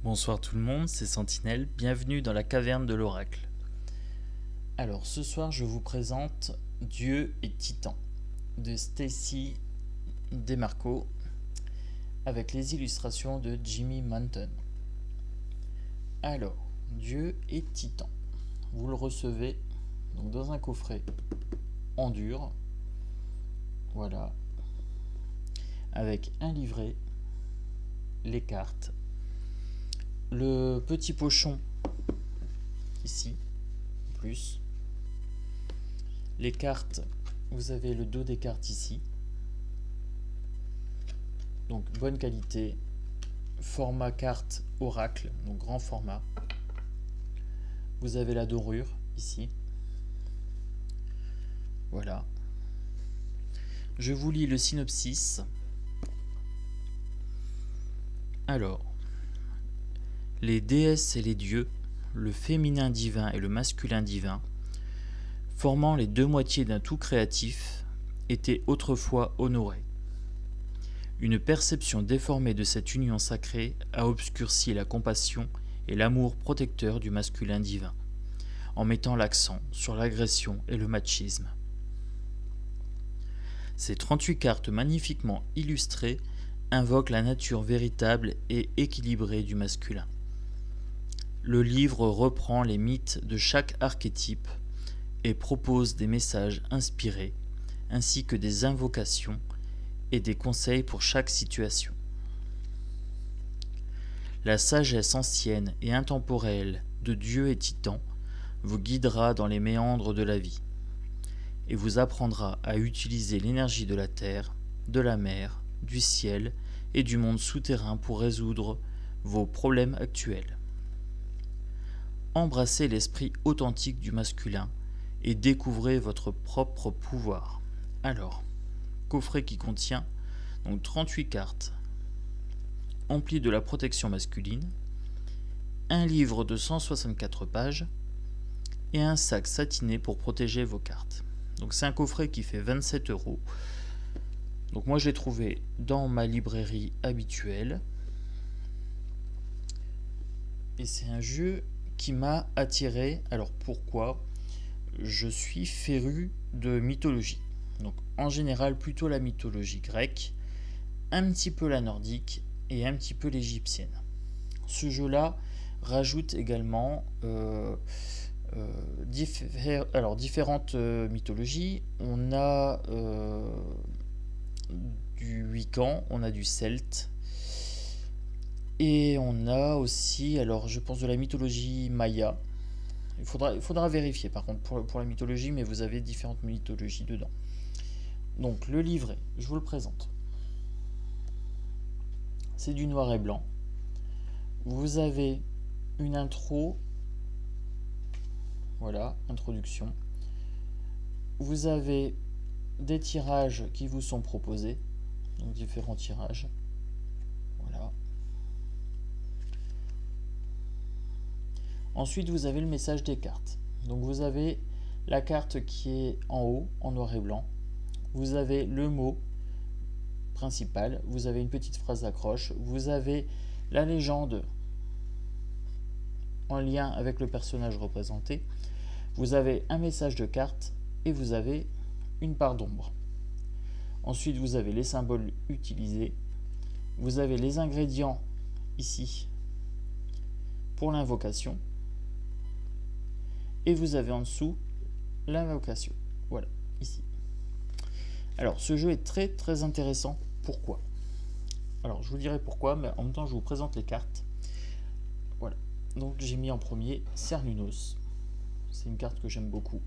Bonsoir tout le monde, c'est Sentinelle, bienvenue dans la caverne de l'oracle. Alors ce soir je vous présente Dieu et Titan de Stacy DeMarco avec les illustrations de Jimmy Manton. Alors, Dieu et Titan, vous le recevez donc dans un coffret en dur, voilà, avec un livret, les cartes, le petit pochon ici, plus les cartes, vous avez le dos des cartes ici, donc bonne qualité, format carte oracle, donc grand format. Vous avez la dorure ici, voilà. Je vous lis le synopsis. Alors, les déesses et les dieux, le féminin divin et le masculin divin, formant les deux moitiés d'un tout créatif, étaient autrefois honorés. Une perception déformée de cette union sacrée a obscurci la compassion et l'amour protecteur du masculin divin, en mettant l'accent sur l'agression et le machisme. Ces 38 cartes magnifiquement illustrées invoquent la nature véritable et équilibrée du masculin. Le livre reprend les mythes de chaque archétype et propose des messages inspirés, ainsi que des invocations et des conseils pour chaque situation. La sagesse ancienne et intemporelle de Dieu et Titan vous guidera dans les méandres de la vie et vous apprendra à utiliser l'énergie de la terre, de la mer, du ciel et du monde souterrain pour résoudre vos problèmes actuels. Embrassez l'esprit authentique du masculin et découvrez votre propre pouvoir. Alors, coffret qui contient donc 38 cartes, empli de la protection masculine, un livre de 164 pages et un sac satiné pour protéger vos cartes. Donc c'est un coffret qui fait 27 €. Donc moi je l'ai trouvé dans ma librairie habituelle. Et c'est un jeu qui m'a attiré. Alors pourquoi? Je suis féru de mythologie. Donc en général plutôt la mythologie grecque, un petit peu la nordique et un petit peu l'égyptienne. Ce jeu-là rajoute également différentes mythologies. On a du Wiccan, on a du Celte, et on a aussi, alors je pense de la mythologie Maya. Il faudra vérifier par contre pour la mythologie, mais vous avez différentes mythologies dedans. Donc le livret, je vous le présente. C'est du noir et blanc. Vous avez une intro, voilà, introduction. Vous avez des tirages qui vous sont proposés, donc différents tirages. Voilà. Ensuite, vous avez le message des cartes. Donc vous avez la carte qui est en haut, en noir et blanc. Vous avez le mot principal. Vous avez une petite phrase d'accroche. Vous avez la légende en lien avec le personnage représenté. Vous avez un message de carte et vous avez une part d'ombre. Ensuite, vous avez les symboles utilisés. Vous avez les ingrédients ici pour l'invocation. Et vous avez en dessous l'invocation. Voilà, ici. Alors, ce jeu est très très intéressant. Pourquoi? Alors, je vous dirai pourquoi, mais en même temps, je vous présente les cartes. Voilà. Donc, j'ai mis en premier Cernunnos. C'est une carte que j'aime beaucoup.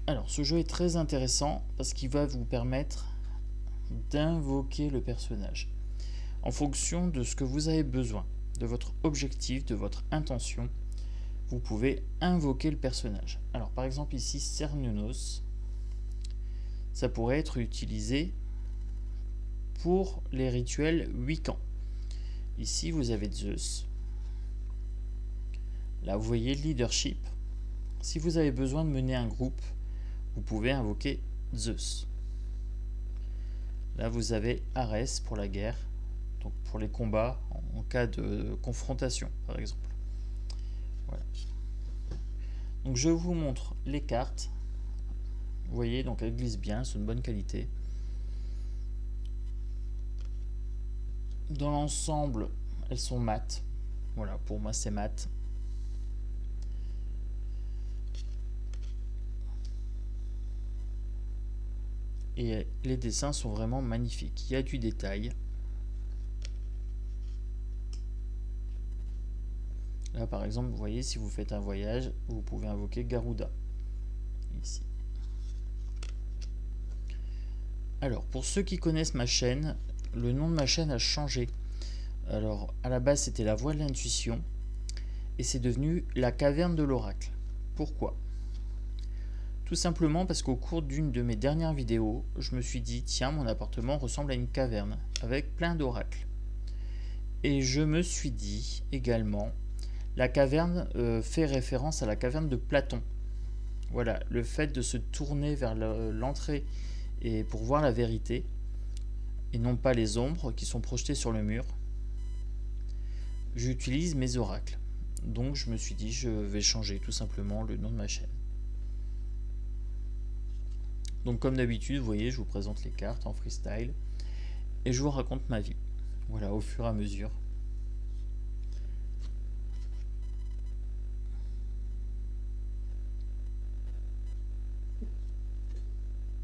Alors, ce jeu est très intéressant parce qu'il va vous permettre d'invoquer le personnage en fonction de ce que vous avez besoin, de votre objectif, de votre intention. Vous pouvez invoquer le personnage. Alors par exemple ici Cernunnos, ça pourrait être utilisé pour les rituels Wiccan. Ici vous avez Zeus. Là vous voyez le leadership. Si vous avez besoin de mener un groupe, vous pouvez invoquer Zeus. Là vous avez Arès pour la guerre Donc pour les combats en cas de confrontation par exemple. Voilà. Donc je vous montre les cartes. Vous voyez, donc elles glissent bien, c'est une bonne qualité. Dans l'ensemble, elles sont mates. Voilà, pour moi c'est mat. Et les dessins sont vraiment magnifiques. Il y a du détail. Là par exemple, vous voyez, si vous faites un voyage, vous pouvez invoquer Garuda. Ici. Alors, pour ceux qui connaissent ma chaîne, le nom de ma chaîne a changé. Alors, à la base, c'était la voie de l'intuition. Et c'est devenu la caverne de l'oracle. Pourquoi ? Tout simplement parce qu'au cours d'une de mes dernières vidéos, je me suis dit, tiens, mon appartement ressemble à une caverne, avec plein d'oracles. Et je me suis dit également, la caverne fait référence à la caverne de Platon. Voilà, le fait de se tourner vers l'entrée et pour voir la vérité, et non pas les ombres qui sont projetées sur le mur, j'utilise mes oracles. Donc je me suis dit, je vais changer tout simplement le nom de ma chaîne. Donc comme d'habitude, vous voyez, je vous présente les cartes en freestyle et je vous raconte ma vie. Voilà, au fur et à mesure.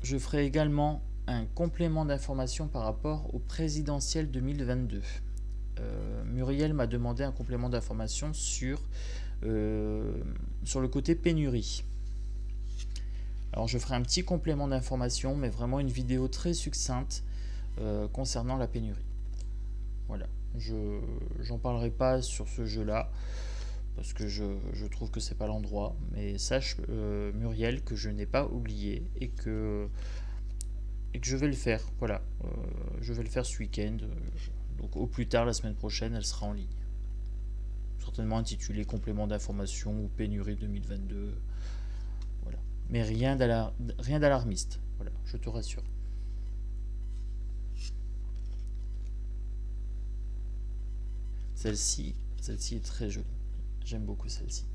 Je ferai également un complément d'information par rapport au présidentiel 2022. Muriel m'a demandé un complément d'information sur le côté pénurie. Alors je ferai un petit complément d'information, mais vraiment une vidéo très succincte concernant la pénurie. Voilà, j'en parlerai pas sur ce jeu-là, parce que je trouve que c'est pas l'endroit, mais sache Muriel que je n'ai pas oublié et que je vais le faire. Voilà, je vais le faire ce week-end. Donc au plus tard la semaine prochaine, elle sera en ligne. Certainement intitulée complément d'information ou pénurie 2022. Voilà, mais rien d'alarmiste. Voilà, je te rassure. Celle-ci est très jolie. J'aime beaucoup celle-ci.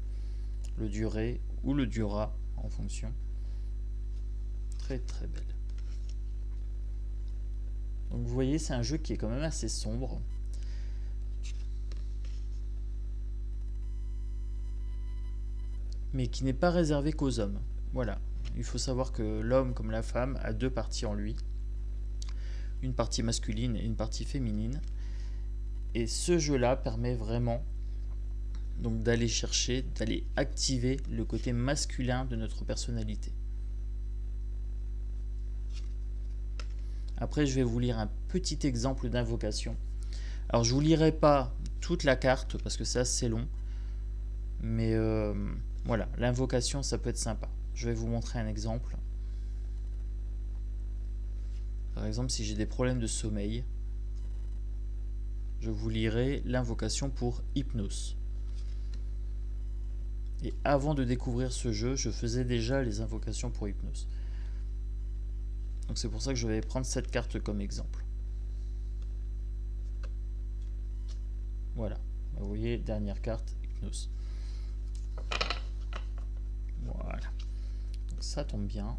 Le duré ou le dura en fonction. Très très belle. Donc vous voyez, c'est un jeu qui est quand même assez sombre. Mais qui n'est pas réservé qu'aux hommes. Voilà. Il faut savoir que l'homme comme la femme a deux parties en lui. Une partie masculine et une partie féminine. Et ce jeu-là permet vraiment donc d'aller chercher, d'aller activer le côté masculin de notre personnalité. Après, je vais vous lire un petit exemple d'invocation. Alors, je ne vous lirai pas toute la carte parce que c'est assez long. Mais voilà, l'invocation, ça peut être sympa. Je vais vous montrer un exemple. Par exemple, si j'ai des problèmes de sommeil, je vous lirai l'invocation pour hypnose. Et avant de découvrir ce jeu, je faisais déjà les invocations pour hypnose. Donc c'est pour ça que je vais prendre cette carte comme exemple. Voilà, vous voyez, dernière carte, hypnose. Voilà, donc ça tombe bien.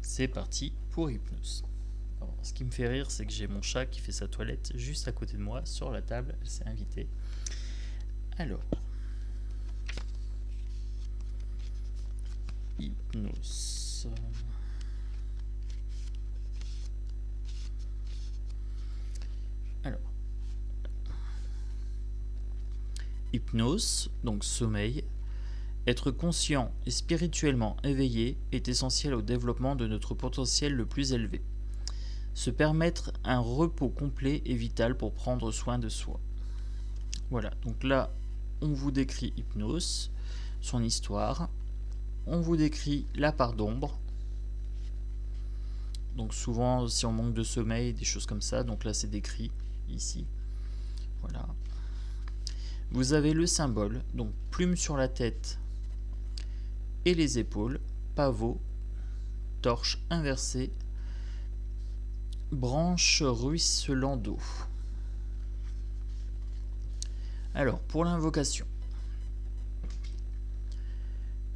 C'est parti pour hypnose. Alors, ce qui me fait rire, c'est que j'ai mon chat qui fait sa toilette juste à côté de moi, sur la table, elle s'est invitée. Alors, hypnose. Alors, hypnose, donc sommeil. Être conscient et spirituellement éveillé est essentiel au développement de notre potentiel le plus élevé. Se permettre un repos complet est vital pour prendre soin de soi. Voilà, donc là, on vous décrit hypnose, son histoire. On vous décrit la part d'ombre. Donc souvent, si on manque de sommeil, des choses comme ça. Donc là, c'est décrit ici. Voilà. Vous avez le symbole, donc plume sur la tête et les épaules, pavot, torche inversée, branche ruisselant d'eau. Alors, pour l'invocation.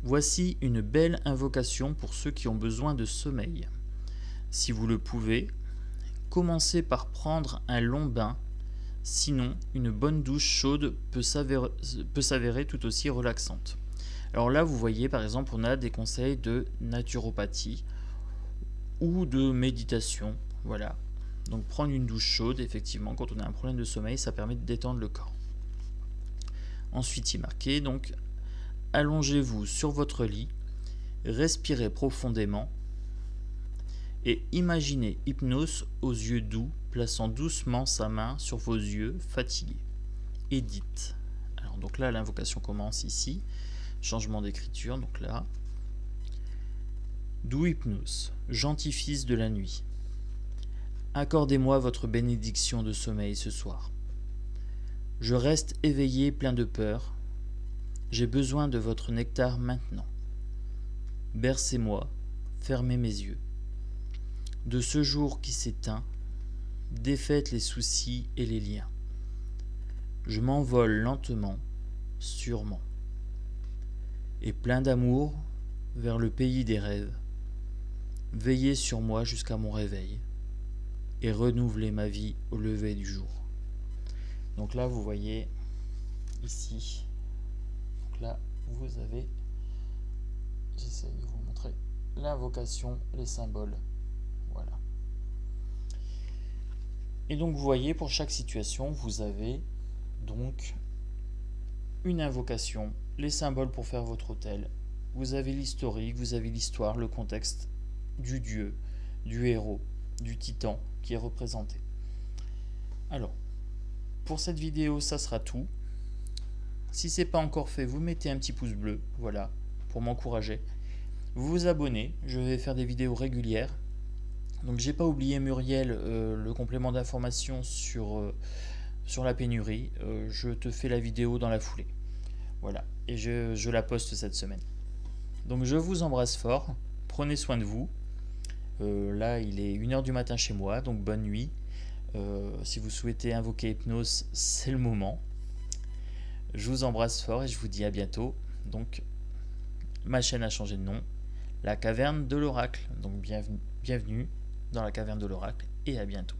Voici une belle invocation pour ceux qui ont besoin de sommeil. Si vous le pouvez, commencez par prendre un long bain. Sinon, une bonne douche chaude peut s'avérer tout aussi relaxante. Alors là, vous voyez, par exemple, on a des conseils de naturopathie ou de méditation. Voilà. Donc prendre une douche chaude, effectivement, quand on a un problème de sommeil, ça permet de détendre le corps. Ensuite, il est marqué, donc, allongez-vous sur votre lit, respirez profondément et imaginez Hypnos aux yeux doux, plaçant doucement sa main sur vos yeux fatigués. Et dites. Alors, donc là, l'invocation commence ici. Changement d'écriture, donc là. Doux Hypnos, gentil fils de la nuit, accordez-moi votre bénédiction de sommeil ce soir. Je reste éveillé plein de peur. J'ai besoin de votre nectar maintenant. Bercez-moi, fermez mes yeux. De ce jour qui s'éteint, défaites les soucis et les liens. Je m'envole lentement, sûrement, et plein d'amour vers le pays des rêves. Veillez sur moi jusqu'à mon réveil et renouvelez ma vie au lever du jour. Donc là, vous voyez ici, donc là, vous avez, j'essaie de vous montrer l'invocation, les symboles. Voilà. Et donc, vous voyez, pour chaque situation, vous avez donc une invocation, les symboles pour faire votre autel. Vous avez l'historique, vous avez l'histoire, le contexte du dieu, du héros, du titan qui est représenté. Alors, pour cette vidéo, ça sera tout. Si ce n'est pas encore fait, vous mettez un petit pouce bleu, voilà, pour m'encourager. Vous vous abonnez, je vais faire des vidéos régulières. Donc j'ai pas oublié Muriel, le complément d'information sur la pénurie. Je te fais la vidéo dans la foulée. Voilà, et je la poste cette semaine. Donc je vous embrasse fort, prenez soin de vous. Là il est 1h du matin chez moi, donc bonne nuit. Si vous souhaitez invoquer Hypnos, c'est le moment. Je vous embrasse fort et je vous dis à bientôt. Donc ma chaîne a changé de nom, la caverne de l'oracle. Donc bienvenue dans la caverne de l'oracle et à bientôt.